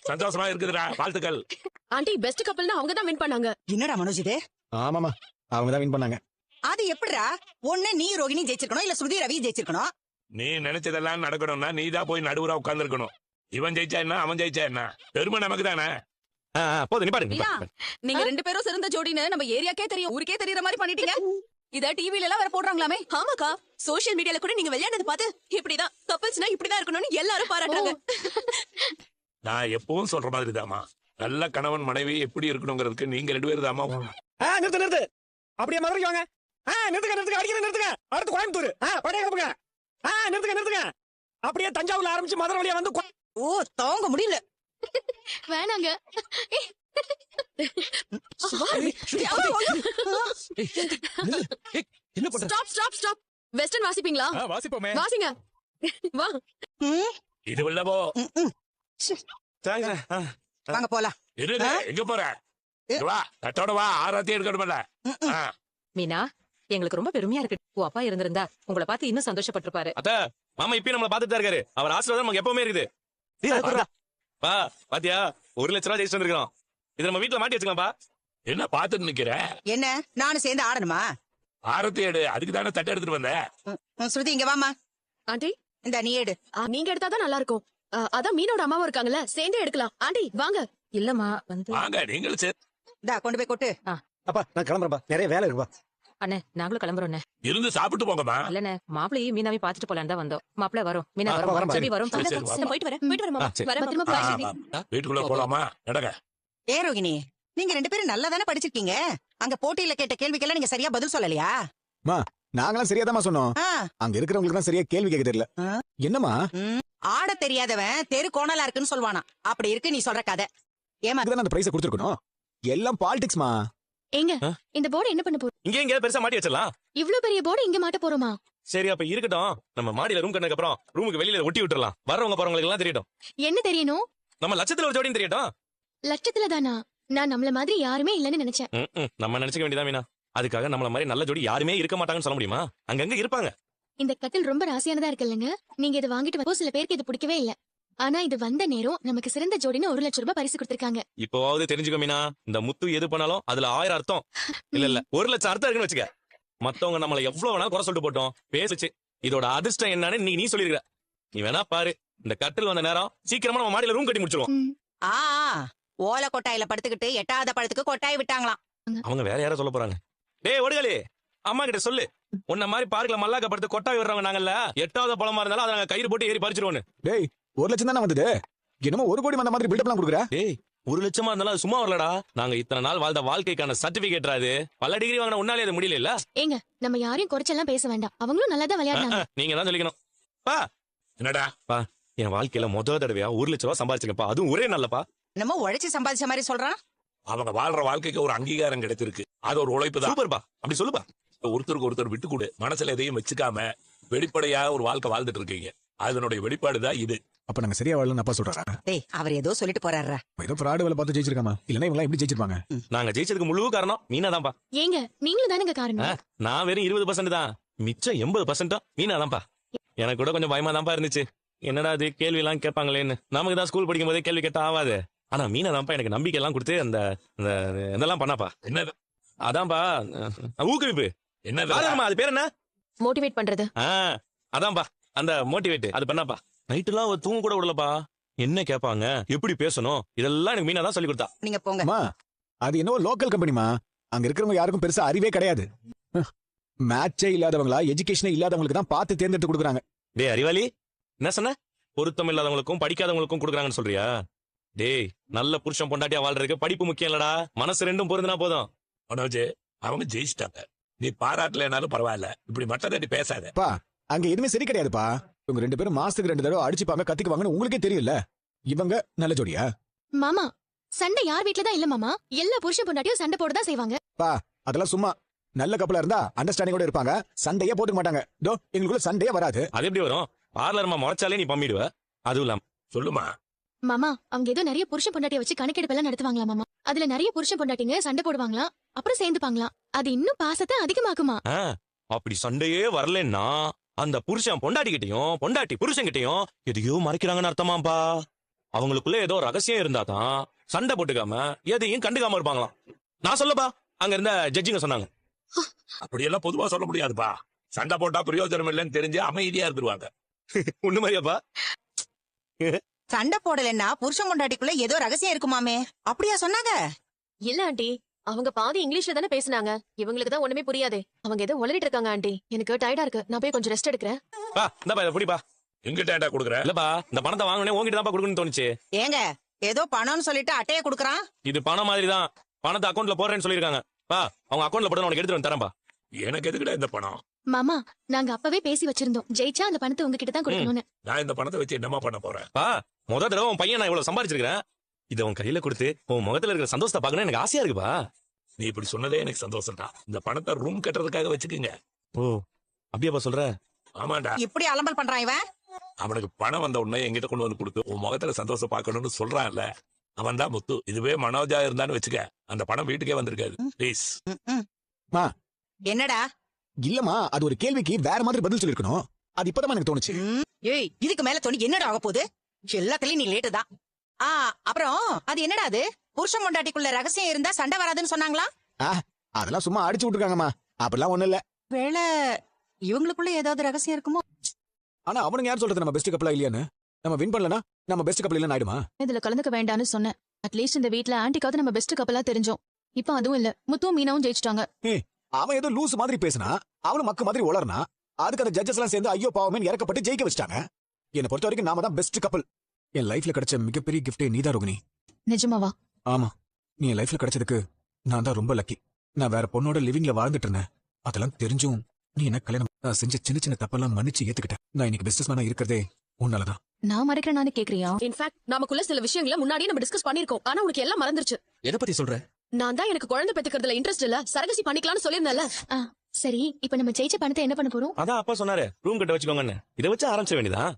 சந்தோஷமா இருக்குதுடா, வாழ்த்துக்கள். ஆண்டி பெஸ்ட் கப்பல்னா அவங்க தான் வின் பண்ணாங்க. என்னடா மனோஜ் இது? ஆமாமா, அவங்க தான் வின் பண்ணாங்க. அது எப்படிடா? ஒண்ணு நீ ரோகிணி ஜெயிச்சிருக்கணும், இல்ல ஸ்ருதி ரவி ஜெயிச்சிருக்கணும். நீ நினைச்சதெல்லாம் நடக்கணும்னா நீ தான் போய் நடுவுரா உட்கார்ந்து இருக்கணும். இவன் ஜெயிச்சா என்ன, அவன் ஜெயிச்சா என்ன, பெருமை நமக்கு தானே. போதும், நிப்பாடு. நீங்க 2 பேரும் சிறந்த ஜோடின்னு நம்ம ஏரியாக்கே தெரியும், ஊருக்கே தெரியற மாதிரி பண்ணிட்டீங்க. இத டிவில எல்லாம் வேற போடுறாங்களாமே. ஆமாக்கா, சோஷியல் மீடியால கூட நீங்க விளையாடுறது பார்த்து இப்படிதான் கப்பல்ஸ்னா இப்படிதான் இருக்கணும்னு எல்லாரும் பாராட்டுறாங்க. நான் எப்பவும் சொல்ற மாதிரி தாமா, நல்ல கணவன் மனைவி எப்படி இருக்கணுங்கிறதுக்கு நீங்க 2 பேரும் தாமா. நிறுத்து. அப்படியே மதுரைக்கு வாங்க. நிறுத்துங்க, அடிக்கிறேன், நிறுத்துங்க. அடுத்து கோயம்புத்தூர். பழைய கிளம்புங்க. நிறுத்துங்க. அப்படியே தஞ்சாவூர்ல ஆரம்பிச்சு மதுரை வழியா வந்து ஓ, தாங்க முடியல. வேணாங்க. என்ன பண்ற? ஸ்டாப். வெஸ்டர்ன் வாசிப்பீங்களா? வாசிப்போமே. வாசிங்க. வா. இது உள்ளவோ வாங்க போலாம். இருங்க, எங்க போற? வா, தட்டோட வா, ஆராத்தி எடுக்கணும்ல. மீனா, எங்களுக்கு ரொம்ப பெருமையா இருக்கு. உன் அப்பா இருந்திருந்தா உங்களை பார்த்து இன்னும் சந்தோஷப்பட்டிருப்பாரு. அத்த, மாமா இப்பயும் நம்மள பாத்துட்டு தான் இருக்காரு. அவர் ஆசீர்வாதம் நமக்கு எப்பவுமே இருக்குது. பா, பாத்தியா, 1 லட்சம் ரூபாய் ஜெயிச்சு வந்திருக்கோம். இது நம்ம வீட்டுல மாட்டி வச்சுக்கலாம்ப்பா. என்ன பாத்துட்டு நிக்கிற? என்ன நானும் சேர்ந்து ஆடணுமா? ஆரத்தி எடு, அதுக்கு தானே தட்டை எடுத்துட்டு வந்தேன். ஸ்ருதி இங்க வாமா. ஆண்டி இந்த நீ எடு. நீங்க எடுத்தாதான் நல்லா இருக்கும். அதான் மீனோட அம்மாவும் இருக்காங்கல்ல, சேர்ந்தே எடுக்கலாம். ஆண்டி வாங்க. இல்லம்மா வந்து வாங்க, நீங்களும் சரி. கொண்டு போய் கொட்டு. அப்பா, நான் கிளம்புறேன்பா, நிறைய வேலை இருக்குப்பா. அண்ணே, நாங்களும் கிளம்புறோம். இருந்து சாப்பிட்டு போங்கம்மா. இல்லண்ணே, மாப்பிளையும் மீனாவையும் பாத்துட்டு போலான்னு தான் வந்தோம். மாப்பிள வரும், மீனா வரோம், வரும், சரி வரும். சரி, வா. நான் போயிட்டு வரேன் மாமா. பத்திரமா போய் சரி. வீட்டுக்குள்ள போலாமா? நடங்க. ஏ ரோகிணி, நீங்க 2 பேரும் நல்லா தானே படிச்சிருக்கீங்க. அங்க போட்டியில கேட்ட கேள்விக்கெல்லாம் நீங்க சரியா பதில் சொல்லலையா? நாங்களாம் சரியாதாமா சொன்னோம். அங்க இருக்கிறவங்களுக்கு தான் சரியா கேள்வி கேட்க தெரியல. என்னமா? ஆட தெரியாதவன் தெரு கோணலா இருக்குன்னு சொல்வானா. அப்படி இருக்கு நீ சொல்ற கதை. ஏமா அந்த பிரைஸ் கொடுத்துருக்கணும். எல்லாம் பாலிடிக்ஸ்மா. எங்க இந்த போர்டு என்ன பண்ண போறோம்? இங்க எங்க பெருசா மாட்டி வச்சிடலாம். இவ்ளோ பெரிய போர்டு இங்க மாட்ட போறோமா? சரி, அப்ப இருக்கட்டும். நம்ம மாடியில ரூம் கட்டினதுக்கு அப்புறம் ரூமுக்கு வெளியில ஒட்டி விட்டுறலாம். வர்றவங்க போறவங்களுக்கு எல்லாம் தெரியட்டும். என்ன தெரியணும்? நம்ம லட்சத்துல ஒரு ஜோடின்னு தெரியட்டும். லட்சத்துல தானா? நான் நம்மள மாதிரி யாருமே இல்லன்னு நினைச்சேன். நம்ம நினைச்சுக்க வேண்டியதான் மீனா. அதுக்காக நம்மள மாதிரி நல்ல ஜோடி யாருமே இருக்க மாட்டாங்கன்னு சொல்ல முடியுமா? அங்கங்க இருப்பாங்க. இந்த கட்டில் ரொம்ப ராசியானதா இருக்குல்லங்க. நீங்க இதை வாங்கிட்டு வந்து சில பேருக்கு இது பிடிக்கவே இல்ல. ஆனா இது வந்த நேரம் நமக்கு சிறந்த ஜோடின்னு 1 லட்சம் ரூபாய் பரிசு கொடுத்திருக்காங்க. இப்போவாவது தெரிஞ்சுக்க மீனா, இந்த முத்து எது பண்ணாலும் அதுல 1000 அர்த்தம் இல்ல 1 லட்சம் அர்த்தம் இருக்குன்னு வச்சுக்க. மத்தவங்க நம்மள எவ்வளவு வேணா குறை சொல்லிட்டு போட்டோம், பேசுச்சு. இதோட அதிர்ஷ்டம் என்னன்னு நீ சொல்லிருக்க. நீ வேணா பாரு, இந்த கட்டில் வந்த நேரம் சீக்கிரமா நம்ம மாடியில ரூம் கட்டி முடிச்சிருவோம். ஓலை கொட்டாயில படுத்துக்கிட்டு 8வது பழத்துக்கு கொட்டாய் விட்டாங்களாம். அவங்க வேற யார சொல்ல போறாங்க? டேய் ஒடுகளி, அம்மா கிட்ட சொல்லு, உன்ன மாதிரி பார்க்கல மல்லாக்க படுத்து கொட்டாய் விடுறவங்க நாங்கல்ல, 8வது பழமா இருந்தாலும் அதை நாங்க கயிறு போட்டு ஏறி பறிச்சிருவோம். டேய், 1 லட்சம் தானே வந்தது, என்னமோ 1 கோடி வந்த மாதிரி பில்டப்லாம் கொடுக்குற. டேய், 1 லட்சமா இருந்தாலும் அது சும்மா வரலடா. நாங்க இத்தனை நாள் வாழ்ந்த வாழ்க்கைக்கான சர்டிபிகேட். அது பல டிகிரி வாங்கின உன்னாலே அது முடியல இல்ல. ஏங்க, நம்ம யாரையும் குறைச்செல்லாம் பேச வேண்டாம். அவங்களும் நல்லா தான் விளையாடுறாங்க. நீங்க தான் சொல்லிக்கணும். பா, என்னடா பா, என் வாழ்க்கையில முதல் தடவையா 1 லட்சம் ரூபாய் சம்பாதிச்சிருக்கப்பா, அதுவும் ஒரே நல்லப்பா. என்னமோ உழைச்சு சம்பாதிச்ச மாதிரி சொல்றான். அவங்க வாழ்ற வாழ்க்கைக்கு ஒரு அங்கீகாரம் கிடைத்திருக்கு. அது ஒரு உழைப்பு தான். சூப்பர்பா, அப்படி சொல்லுப்பா. ஒருத்தருக்கு ஒருத்தர் விட்டு கொடு, மனசுல எதையும் வச்சுக்காம வெளிப்படையா ஒரு வாழ்க்கை வாழ்ந்துட்டு இருக்கீங்க. அதனுடைய வெளிப்பாடுதான் இது. அப்ப நாங்க சரியா வாழலன்னு அப்பா சொல்றாரா? டேய், அவர் ஏதோ சொல்லிட்டு போறாரா. ஏதோ ஃப்ராட் வேலை பார்த்து ஜெயிச்சிருக்காமா, இல்லன்னா இவங்க எப்படி ஜெயிச்சிருப்பாங்க? நாங்க ஜெயிச்சதுக்கு முழு காரணம் மீனா தான்ப்பா. ஏங்க, நீங்களும் தானங்க காரணம். நான் வெறும் 20% தான், மிச்சம் 80% மீனா தான்ப்பா. எனக்கு கூட கொஞ்சம் பயமா தான்ப்பா இருந்துச்சு. என்னடா அது கேள்வி எல்லாம் கேட்பாங்களேன்னு. நமக்கு தான் ஸ்கூல் படிக்கும் போதே கேள்வி கேட்டா ஆகாது. ஆனா மீனா தான்ப்பா எனக்கு நம்பிக்கை எல்லாம் கொடுத்து அந்த இதெல்லாம் பண்ணாப்பா. என்னது? அதான்ப்பா ஊக்குவிப்பு. என்னது? அது பேர் என்ன? மோட்டிவேட் பண்றது. அதான்ப்பா, அந்த மோட்டிவேட் அது பண்ணாப்பா. நைட்டுலாம் தூங்க கூட விடலப்பா. என்ன கேட்பாங்க, எப்படி பேசணும், இதெல்லாம் எனக்கு மீனா தான் சொல்லி கொடுத்தா. நீங்க போங்க. அது என்னவோ லோக்கல் கம்பெனிமா, அங்க இருக்கிறவங்க யாருக்கும் பெருசா அறிவே கிடையாது. மேட்சே இல்லாதவங்களா, எஜுகேஷனே இல்லாதவங்களுக்கு தான் பார்த்து தேர்ந்தெடுத்து கொடுக்குறாங்க. டேய் அறிவாளி, என்ன சொன்ன? பொருத்தம் இல்லாதவங்களுக்கும் படிக்காதவங்களுக்கும் கொடுக்குறாங்கன்னு சொல்றியா? டேய், நல்ல புருஷன் பொண்டாட்டியா வாழ்றதுக்கு படிப்பு முக்கியம் இல்லடா, மனசு ரெண்டும் பொருந்தினா போதும். மனோஜ், அவங்க ஜெயிச்சிட்டாங்க. நீ பாராட்டலனாலும் பரவாயில்ல, இப்படி மட்டை பேசாத. அங்க எதுவுமே சரி கிடையாதுப்பா. இவங்க 2 பேரும் மாசத்துக்கு 2 தடவை அடிச்சுப்பாங்க, கத்திக்குவாங்கன்னு உங்களுக்கே தெரியல. இவங்க நல்ல ஜோடியா? மாமா, சண்டை யார் வீட்ல தான் இல்ல மாமா. எல்லா புருஷன் பொண்டாட்டியும் சண்டை போட தான் செய்வாங்க. அதெல்லாம் சும்மா. நல்ல கப்பலா இருந்தா அண்டர்ஸ்டாண்டிங்கோட இருப்பாங்க, சண்டையே போட்டுக்க மாட்டாங்க. எங்களுக்குள்ள சண்டையே வராது. அது எப்படி வரும்? பார்லர்மா முறைச்சாலே நீ பம்மிடுவ. அதுவும் இல்லாம சொல்லுமா மாமா, அவங்க ஏதோ நிறைய புருஷன் பொண்டாட்டிய வச்சு கணக்கெடுப்பெல்லாம் நடத்துவாங்களா மாமா. அதுல நிறைய புருஷன் பொண்டாட்டிங்க சண்டை போடுவாங்களா, அப்புறம் சேர்ந்துப்பாங்களா. அது இன்னும் பாசத்தை அதிகமாக்குமா. அப்படி சண்டையே வரலன்னா அந்த புருஷன் பொண்டாட்டி கிட்டையும் பொண்டாட்டி புருஷன் கிட்டையும் எதையோ மறைக்கிறாங்கன்னு அர்த்தமாப்பா. அவங்களுக்குள்ள ஏதோ ரகசியம் இருந்தா தான் சண்டை போட்டுக்காம எதையும் கண்டுக்காம இருப்பாங்களாம். நான் சொல்லப்பா, அங்க இருந்த ஜட்ஜிங்க சொன்னாங்க. அப்படியெல்லாம் பொதுவா சொல்ல முடியாதுப்பா. சண்டை போட்டா பிரயோஜனம் இல்லைன்னு தெரிஞ்சு அமைதியா இருந்துருவாங்க. ஒண்ணு மாதிரியாப்பா? சண்டை போடலன்னா புருஷன் பொண்டாட்டிக்குள்ள ஏதோ ரகசியம் இருக்குமாமே, அப்படியா சொன்னாங்க? இல்ல ஆண்டி, அவங்க பாதி இங்கிலீஷ்ல தானே பேசுனாங்க. இவங்களுக்கு தான் ஒண்ணுமே புரியாதே. அவங்க ஏதோ உளறிட்டு இருக்காங்க ஆண்டி. எனக்கு டயர்டா இருக்கு, நான் போய் கொஞ்சம் ரெஸ்ட் எடுக்கிறேன். பா இந்தப்பா இதை புடிப்பா. எங்கிட்ட கொடுக்குற? இல்லப்பா, இந்த பணத்தை வாங்கினே உங்ககிட்ட தான் கொடுக்கணும்னு தோணுச்சு. ஏங்க ஏதோ பணம்னு சொல்லிட்டு அட்டைய குடுக்கறான். இது பணம் மாதிரி தான், பணத்தை அக்கௌண்ட்ல போடுறேன்னு சொல்லிருக்காங்க. பா அவங்க அக்கௌண்ட்ல போட்டு உனக்கு எடுத்துட்டு வந்து தரேன்பா. எனக்கு எதுக்குடா இந்த பணம்? மாமா, நாங்க அப்பவே பேசி வச்சிருந்தோம், ஜெயிச்சா அந்த பணத்தை உங்ககிட்ட தான் கொடுக்கணும்னு. நான் இந்த பணத்தை வச்சு என்னமா பண்ண போறேன்? பா முத தடவை உன் பையன் நான் இவ்வளவு சம்பாதிச்சிருக்கிறேன். இதை உன் கையில கொடுத்து உன் முகத்துல இருக்கிற சந்தோஷத்தை பார்க்கணும் எனக்கு ஆசையா இருக்குப்பா. நீ இப்படி சொன்னதே எனக்கு சந்தோஷம்டா. இந்த பணத்தை ரூம் கட்டுறதுக்காக வச்சுக்கோங்க. ஓ அப்படியாப்பா சொல்ற? ஆமாண்டா. இப்படி அலம்பல் பண்றான் இவன். அவனுக்கு பணம் வந்த உடனே என்கிட்ட கொண்டு வந்து கொடுத்து உன் முகத்துல சந்தோஷம் பார்க்கணும்னு சொல்றான்ல, அவன் தான் முத்து. இதுவே மனோஜா இருந்தான்னு வச்சுக்க, அந்த பணம் வீட்டுக்கே வந்திருக்காது. ப்ளீஸ். மா. என்னடா? இல்லம்மா, அது ஒரு கேள்விக்கு வேற மாதிரி பதில் சொல்லிருக்கணும். அது இப்பதான் எனக்கு தோணுச்சு. ஏய், இதுக்கு மேல தோணி என்னடா ஆக போகுது? எல்லாத்துலயும் நீ லேட்டு தான். அப்புறம் அது என்னடா அது? புருஷன் பொண்டாட்டிக்குள்ள ரகசியம் இருந்தா சண்டை வராதுன்னு சொன்னாங்களா? அதெல்லாம் சும்மா அடிச்சு விட்டுருக்காங்கம்மா. அப்படிலாம் ஒண்ணு இல்ல. வேளை இவங்களுக்குள்ள ஏதாவது ரகசியம் இருக்குமோ? ஆனா அவனுங்க யார் சொல்றது நம்ம பெஸ்ட் கப்பலா இல்லையான்னு? நம்ம வின் பண்ணலனா நம்ம பெஸ்ட் கப்பல் இல்லன்னு ஆயிடுமா? இதுல கலந்துக்க வேண்டாம்னு சொன்னேன். அட்லீஸ்ட் இந்த வீட்ல ஆண்டிக்காவது நம்ம பெஸ்ட் கப்பலா தெரிஞ்சோம். இப்ப அதுவும் இல்ல, முத்துவும் மீனாவும் ஜெயிச்சிட்டாங்க. அவன் ஏதோ லூஸ் மாதிரி பேசினா, அவனும் மக்கு மாதிரி உளறனா, அதுக்கு அந்த ஜட்ஜஸ் எல்லாம் சேர்ந்து ஐயோ பாவமே இறக்கப்பட்டு ஜெயிக்க வச்சிட்டாங்க. என்னை பொறுத்த வரைக்கும் நாம தான் பெஸ்ட் கப்பல். என் லைஃப்ல கிடைச்ச மிகப்பெரிய கிஃப்டே நீதான் ரோகிணி. நிஜமாவா? ஆமா, நீ என் லைஃப்ல கிடைச்சதுக்கு நான் தான் ரொம்ப லக்கி. நான் வேற பொண்ணோட லிவிங்ல வாழ்ந்துட்டு இருந்தேன். அதெல்லாம் தெரிஞ்சும் நீ என்ன கல்யாணம் நான் செஞ்ச சின்ன சின்ன தப்பெல்லாம் மன்னிச்சு ஏத்துக்கிட்டேன். நான் இன்னைக்கு பிசினஸ் மேனா இருக்கிறதே உன்னாலதான். நான் மறைக்கிறேன்னு கேக்குறியா? இன்ஃபேக்ட் நமக்குள்ள சில விஷயங்களை முன்னாடியே நம்ம டிஸ்கஸ் பண்ணிருக்கோம். ஆனா உனக்கு எல்லாம் மறந்துருச்சு. எதை பத்தி சொல்ற? நான் தான் எனக்கு குழந்தை பெத்துக்கிறதுல இன்ட்ரெஸ்ட் இல்ல, சரகசி பண்ணிக்கலாம்னு சொல்லிருந்தேன்ல. சரி, இப்ப நம்ம ஜெயிச்ச பணத்தை என்ன பண்ண போறோம்? அதான் அப்பா சொன்னாரு ரூம் கட்ட வச்சுக்கோங்கன்னு. இதை வச்சு ஆரம்பிச்ச வேண்டியதா?